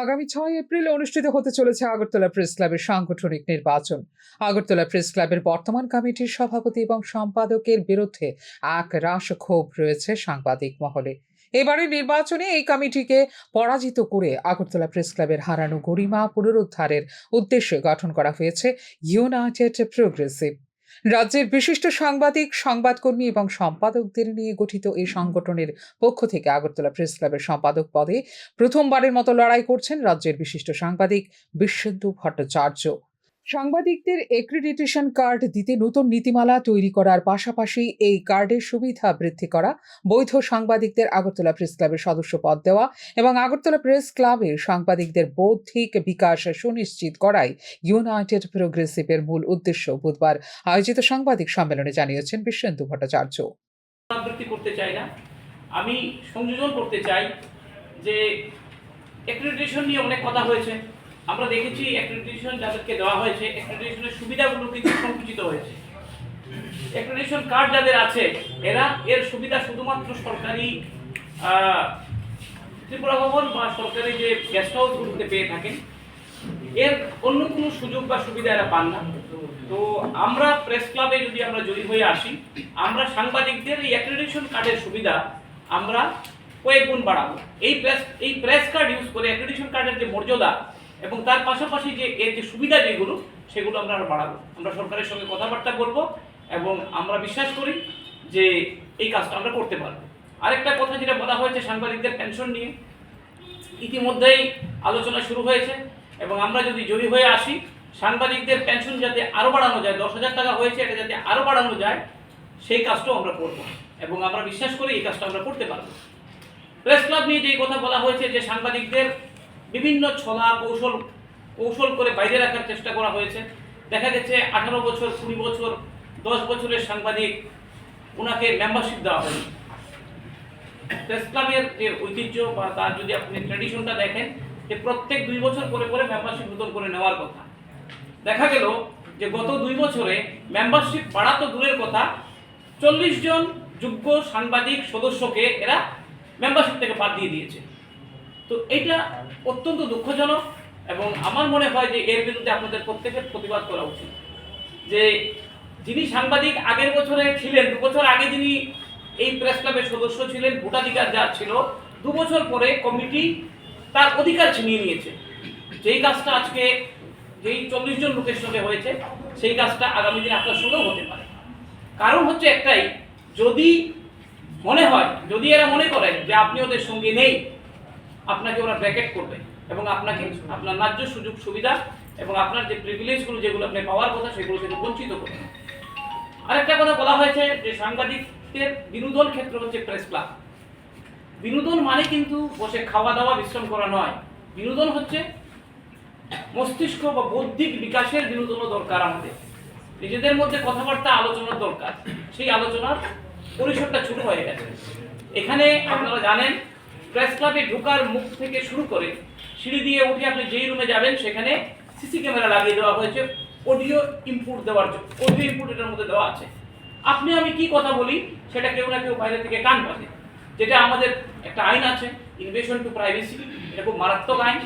আগামী 6 এপ্রিল অনুষ্ঠিত হতে চলেছে আগরতলা প্রেস ক্লাবের সাংগঠনিক নির্বাচন। আগরতলা প্রেস ক্লাবের বর্তমান কমিটির সভাপতি এবং সম্পাদকের বিরুদ্ধে এক রাশ ক্ষোভ রয়েছে সাংবাদিক মহলে। এবারের নির্বাচনে এই কমিটিকে পরাজিত করে আগরতলা প্রেস ক্লাবের হারানো গরিমা পুনরুদ্ধারের উদ্দেশ্যে গঠন করা হয়েছে ইউনাইটেড প্রোগ্রেসিভ। রাজ্যের বিশিষ্ট সাংবাদিক, সংবাদকর্মী এবং সম্পাদকদের নিয়ে গঠিত এই সংগঠনের পক্ষ থেকে আগরতলা প্রেস ক্লাবের সম্পাদক পদে প্রথমবারের মতো লড়াই করছেন রাজ্যের বিশিষ্ট সাংবাদিক বিশ্বেন্দু ভট্টাচার্য। সাংবাদিকদের এক্রিডিটেশন কার্ড দিতে নতুন নীতিমালা তৈরি করার পাশাপাশি এই কার্ডের সুবিধা বৃদ্ধি করা, বৈধ সাংবাদিকদের আগরতলা প্রেস ক্লাবের সদস্য পদ দেওয়া এবং আগরতলা প্রেস ক্লাবের সাংবাদিকদের বৌদ্ধিক বিকাশ সুনিশ্চিত করাই ইউনাইটেড প্রোগ্রেসিভের মূল উদ্দেশ্য বুধবার আয়োজিত সাংবাদিক সম্মেলনে জানিয়েছেন বিশ্বেন্দু ভট্টাচার্য। করতে চাই না, আমি সংযোজন করতে চাই যে অ্যাক্রেডিটেশন নিয়ে অনেক কথা হয়েছে। আমরা দেখেছি অ্যাক্রেডিটেশন যাদেরকে দেওয়া হয়েছে, অ্যাক্রেডিটেশনের সুবিধাগুলো কিন্তু সংকুচিত হয়েছে। অ্যাক্রেডিটেশন কার্ড যাদের আছে এরা এর সুবিধা শুধুমাত্র সরকারি ত্রিপুরা ভবন বা সরকারি যে গেস্ট হাউসগুলোতে পেয়ে থাকেন, এর অন্য কোনো সুযোগ বা সুবিধা এরা পান না। তো আমরা প্রেস ক্লাবে যদি আমরা জয়ী হয়ে আসি, আমরা সাংবাদিকদের এই অ্যাক্রেডিটেশন কার্ডের সুবিধা আমরা কয়েক গুণ বাড়াবো। এই প্রেস কার্ড ইউজ করে অ্যাক্রেডিটেশন কার্ডের যে মর্যাদা এবং তার পাশাপাশি যে এর যে সুবিধা যেগুলো সেগুলো আমরা আরো বাড়াবো। আমরা সরকারের সঙ্গে কথাবার্তা বলবো এবং আমরা বিশ্বাস করি যে এই কাজটা আমরা করতে পারবো। আরেকটা কথা যেটা বলা হয়েছে সাংবাদিকদের পেনশন নিয়ে, ইতিমধ্যেই আলোচনা শুরু হয়েছে এবং আমরা যদি জয়ী হয়ে আসি, সাংবাদিকদের পেনশন যাতে আরও বাড়ানো যায়, 10,000 টাকা হয়েছে, এটা যাতে আরও বাড়ানো যায় সেই কাজটাও আমরা করবো এবং আমরা বিশ্বাস করি এই কাজটা আমরা করতে পারবো। প্রেস ক্লাব নিয়ে যে কথা বলা হয়েছে যে সাংবাদিকদের বিভিন্ন ছলা কৌশল করে বাইরে রাখার চেষ্টা করা হয়েছে। দেখা গেছে 18 বছর, 20 বছর, 10 বছরের সাংবাদিক, ওনাকে মেম্বারশিপ দেওয়া হয়নি। প্রেস ক্লাবের যে ঐতিহ্য বা তার যদি আপনি ট্র্যাডিশনটা দেখেন যে প্রত্যেক 2 বছর করে করে মেম্বারশিপ নতুন করে নেওয়ার কথা। দেখা গেল যে গত 2 বছরে মেম্বারশিপ বাড়া তো দূরের কথা, 40 জন যোগ্য সাংবাদিক সদস্যকে এরা মেম্বারশিপ থেকে বাদ দিয়ে দিয়েছে। তো এটা অত্যন্ত দুঃখজনক এবং আমার মনে হয় যে এর বিরুদ্ধে আপনাদের প্রত্যেকের প্রতিবাদ করা উচিত। যে যিনি সাংবাদিক আগের বছরে ছিলেন, 2 বছর আগে যিনি এই প্রেস ক্লাবের সদস্য ছিলেন, ভোটাধিকার যার ছিল, 2 বছর পরে কমিটি তার অধিকার ছিনিয়ে নিয়েছে। যেই কাজটা আজকে যেই 40 জন লোকের সঙ্গে হয়েছে সেই কাজটা আগামী দিনে আপনার সঙ্গেও হতে পারে। কারণ হচ্ছে একটাই, যদি এরা মনে করেন যে আপনি ওদের সঙ্গে নেই, আপনাকে ওরা ব্র্যাকেট করবে এবং আপনাকে আপনার ন্যায্য সুযোগ সুবিধা এবং আপনার যে প্রিভিলেজগুলো যেগুলো আপনি পাওয়ার কথা সেগুলো থেকে বঞ্চিত করবে। আরেকটা কথা বলা হয়েছে যে সাংবাদিকদের বিনোদন ক্ষেত্র হচ্ছে প্রেস ক্লাব। বিনোদন মানে কিন্তু বসে খাওয়া দাওয়া বিশ্রাম করা নয়। বিনোদন হচ্ছে মস্তিষ্ক বা বৌদ্ধিক বিকাশের বিনোদনও দরকার। আমাদের নিজেদের মধ্যে কথাবার্তা আলোচনার দরকার। সেই আলোচনার পরিসরটা ছোট হয়ে গেছে। এখানে আপনারা জানেন প্রেস ক্লাবে ঢোকার মুখ থেকে শুরু করে সিঁড়ি দিয়ে উঠে আপনি যেই রুমে যাবেন সেখানে সিসি ক্যামেরা লাগিয়ে দেওয়া হয়েছে অডিও ইনপুট দেওয়ার জন্য। অডিও ইনপুট এটার মধ্যে দেওয়া আছে। আপনি আমি কি কথা বলি সেটা কেউ না কেউ বাইরে থেকে কান পাবে। যেটা আমাদের একটা আইন আছে, ইনভেশন টু প্রাইভেসি, এটা খুব মারাত্মক আইন।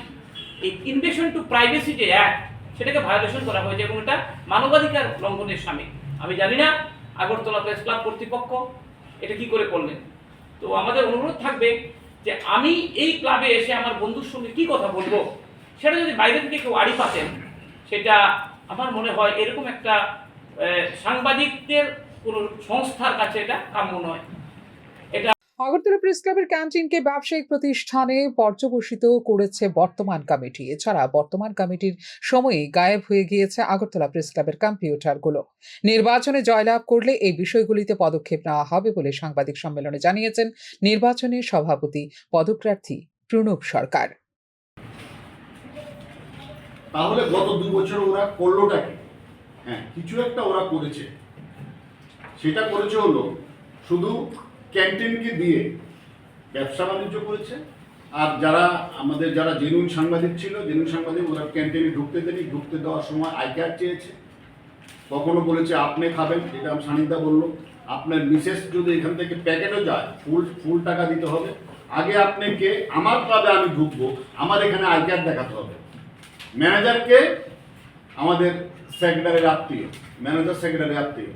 এই ইনভেশন টু প্রাইভেসি যে অ্যাক্ট সেটাকে ভায়োলেশন করা হয়েছে এবং এটা মানবাধিকার লঙ্ঘনের সামিল। আমি জানি না আগরতলা প্রেস ক্লাব কর্তৃপক্ষ এটা কি করে করলেন। তো আমাদের অনুরোধ থাকবে যে আমি এই ক্লাবে এসে আমার বন্ধুর সঙ্গে কি কথা বলবো, সেটা যদি বাইরে থেকে কেউ আড়ি পাতেন, সেটা আমার মনে হয় এরকম একটা সাংবাদিকদের কোনো সংস্থার কাছে এটা কাম্য নয়। আগরতলা প্রেস ক্লাবের ক্যান্টিনকে ব্যবসায়িক প্রতিষ্ঠানে পর্যবসিত করেছে বর্তমান কমিটি। এছাড়া বর্তমান কমিটির সময়ে গায়েব হয়ে গিয়েছে আগরতলা প্রেস ক্লাবের কম্পিউটারগুলো। নির্বাচনে জয়লাভ করলে এই বিষয়গুলিতে পদক্ষেপ নেওয়া হবে বলে সাংবাদিক সম্মেলনে জানিয়েছেন নির্বাচনে সভাপতি পদপ্রার্থী প্রণব সরকার। তাহলে গত 2 বছর ওরা করলোটা কি? হ্যাঁ, কিছু একটা ওরা করেছে। সেটা করেছে হলো শুধু ক্যান্টিনকে দিয়ে ব্যবসা বাণিজ্য করেছে। আর যারা জেনুইন সাংবাদিক ছিল, ওরা ক্যান্টিনে ঢুকতে দেয়নি। ঢুকতে দেওয়ার সময় আই কার্ড চেয়েছে। কখনো বলেছে আপনি খাবেন, যেটা সানিদা বললো, আপনার মিসেস যদি এখান থেকে প্যাকেটও যায় ফুল টাকা দিতে হবে। আগে আপনাকে আমার ক্লাবে আমি ঢুকবো, আমার এখানে আই কার্ড দেখাতে হবে। ম্যানেজারকে আমাদের সেক্রেটারির আত্মীয়, ম্যানেজার সেক্রেটারির আত্মীয়,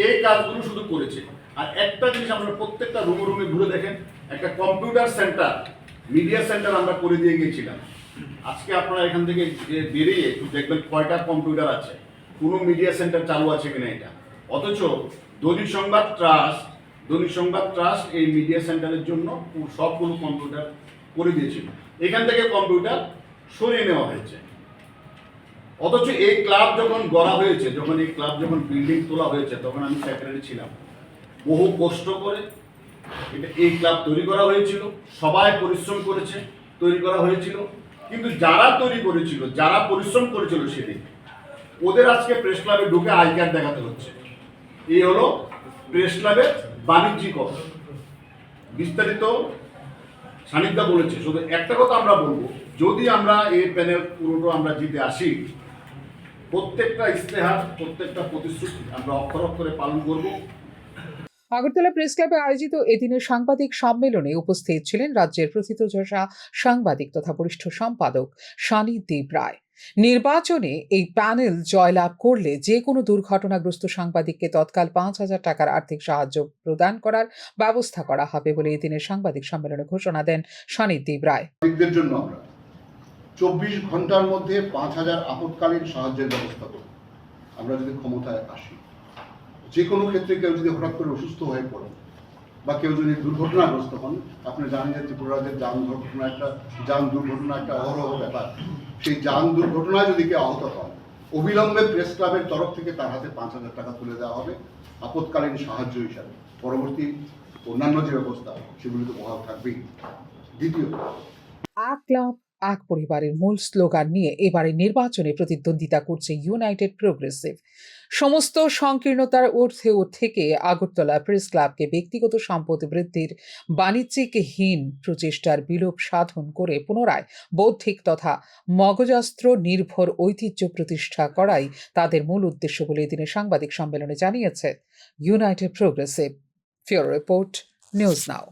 এই কাজগুলো শুধু করেছে। আর একটা জিনিস আমরা প্রত্যেকটা রুমে রুমে ঘুরে দেখেন, একটা কম্পিউটার সেন্টার, মিডিয়া সেন্টার আমরা করে দিয়ে গিয়েছিলাম। আজকে আপনারা এখান থেকে বেরিয়ে একটু দেখবেন কয়টা কম্পিউটার আছে, কোনো মিডিয়া সেন্টার চালু আছে কিনা এটা। অথচ দৈনিক সংবাদ ট্রাস্ট এই মিডিয়া সেন্টারের জন্য সবগুলো কম্পিউটার করে দিয়েছিল, এখান থেকে কম্পিউটার সরিয়ে নেওয়া হয়েছে। অথচ এই ক্লাব যখন গড়া হয়েছে, যখন এই ক্লাব যখন বিল্ডিং তোলা হয়েছে, তখন আমি সেক্রেটারি ছিলাম। বহু কষ্ট করে এই ক্লাব তৈরি করা হয়েছিল, সবাই পরিশ্রম করেছে, তৈরি করা হয়েছিল। কিন্তু যারা তৈরি করেছিল, যারা পরিশ্রম করেছিল সেদিন, ওদের আজকে প্রেস ক্লাবে ঢুকে আই কার্ড দেখাতে হচ্ছে। এই হলো প্রেস ক্লাবের বাণিজ্যিকরণ। বিস্তারিত সানিধ্যা বলেছে। শুধু একটা কথা আমরা বলবো, যদি আমরা এই প্যানেল পুরোটা আমরা জিতে আসি, প্রত্যেকটা ইস্তেহার, প্রত্যেকটা প্রতিশ্রুতি আমরা অক্ষর অক্ষরে পালন করব। আগরতলা প্রেস ক্লাবে আয়োজিত এদিনের সাংবাদিক সম্মেলনে উপস্থিত ছিলেন রাজ্যের প্রথিতযশা সাংবাদিক তথা বরিষ্ঠ সম্পাদক সানিদ্বীপ রায়। নির্বাচনে এই প্যানেল জয়লাভ করলে যে কোনো দুর্ঘটনাগ্রস্ত সাংবাদিককে তৎকাল 5,000 টাকার আর্থিক সাহায্য প্রদান করার ব্যবস্থা করা হবে বলে এদিনের সাংবাদিক সম্মেলনে ঘোষণা দেন সানিদ্বীপ রায়। সাংবাদিকদের জন্য আমরা 24 ঘন্টার মধ্যে 5,000 আপৎকালীন সাহায্যের ব্যবস্থা করব। আমরা যদি ক্ষমতায় আসি, যে কোনো ক্ষেত্রে কেউ যদি হঠাৎ করে অসুস্থ হয়ে পড়ে বা কেউ যদি দুর্ঘটনাগ্রস্ত হন, আপনি জানেন যে ত্রিপুরা রাজ্যের যান দুর্ঘটনা একটা অহরহ ব্যাপার। সেই যান দুর্ঘটনায় যদি কেউ আহত হন, অবিলম্বে প্রেস ক্লাবের তরফ থেকে তার হাতে 5,000 টাকা তুলে দেওয়া হবে আপৎকালীন সাহায্য হিসাবে। পরবর্তী অন্যান্য যে ব্যবস্থা সেগুলি তো বহাল থাকবেই। দ্বিতীয়ত, এক ক্লাব এক পরিবারের মূল স্লোগান নিয়ে এবারে নির্বাচনে প্রতিদ্বন্দ্বিতা করছে ইউনাইটেড প্রোগ্রেসিভ। সমস্ত সংকীর্ণতার ঊর্ধ্বে থেকে আগরতলা প্রেস ক্লাবকে ব্যক্তিগত সম্পদ বৃদ্ধির বাণিজ্যিকহীন প্রচেষ্টার বিলোপ সাধন করে পুনরায় বৌদ্ধিক তথা মগজাস্ত্র নির্ভর ঐতিহ্য প্রতিষ্ঠা করাই তাদের মূল উদ্দেশ্য বলে এদিনের সাংবাদিক সম্মেলনে জানিয়েছে ইউনাইটেড প্রোগ্রেসিভ। ফিওর রিপোর্ট, নিউজ নাও।